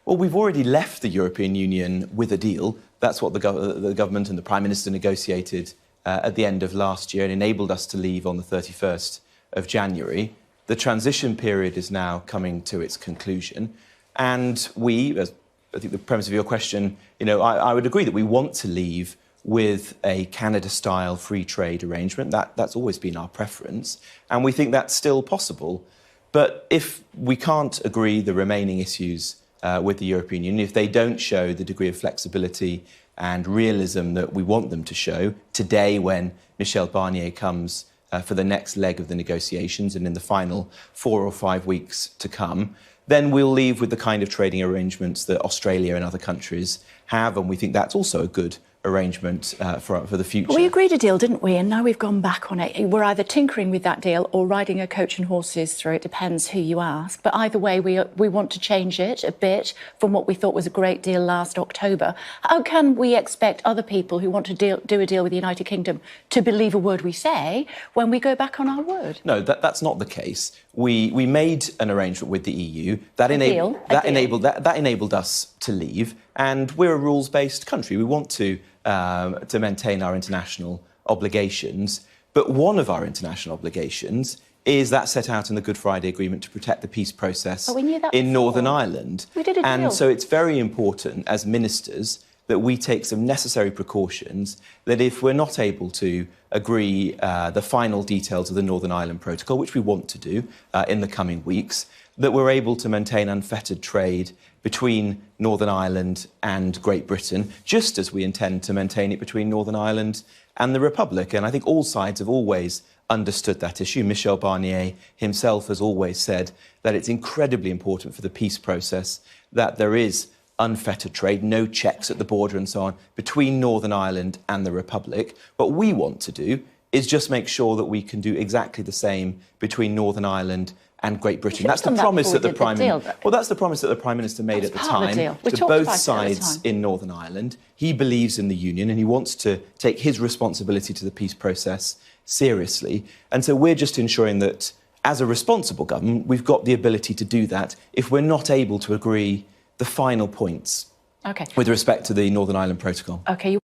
Well, we've already left the European Union with a deal. That's what the government and the Prime Minister negotiated at the end of last year and enabled us to leave on the 31st of January. The transition period is now coming to its conclusion. And we, as I think the premise of your question, I would agree that we want to leave with a Canada-style free trade arrangement. That's always been our preference. And we think that's still possible. But if we can't agree the remaining issues with the European Union, if they don't show the degree of flexibility and realism that we want them to show today when Michel Barnier comes for the next leg of the negotiations and in the final 4 or 5 weeks to come, then we'll leave with the kind of trading arrangements that Australia and other countries have, and we think that's also a good arrangement for the future. We agreed a deal, didn't we? And now we've gone back on it. We're either tinkering with that deal or riding a coach and horses through it, depends who you ask. But either way, we want to change it a bit from what we thought was a great deal last October. How can we expect other people who want to do a deal with the United Kingdom to believe a word we say when we go back on our word? No, that's not the case. We made an arrangement with the EU that enabled us to leave, and we're a rules-based country. We want to maintain our international obligations. But one of our international obligations is that set out in the Good Friday Agreement to protect the peace process in Northern Ireland. We did a deal. And so it's very important as ministers that we take some necessary precautions, that if we're not able to agree the final details of the Northern Ireland Protocol, which we want to do in the coming weeks, that we're able to maintain unfettered trade between Northern Ireland and Great Britain, just as we intend to maintain it between Northern Ireland and the Republic. And I think all sides have always understood that issue. Michel Barnier himself has always said that it's incredibly important for the peace process that there is unfettered trade, no checks at the border and so on, between Northern Ireland and the Republic. What we want to do is just make sure that we can do exactly the same between Northern Ireland and Great Britain. That's the promise that the Prime Minister made at the time to both sides in Northern Ireland. He believes in the Union and he wants to take his responsibility to the peace process seriously. And so we're just ensuring that, as a responsible government, we've got the ability to do that if we're not able to agree the final points with respect to the Northern Ireland Protocol. Okay.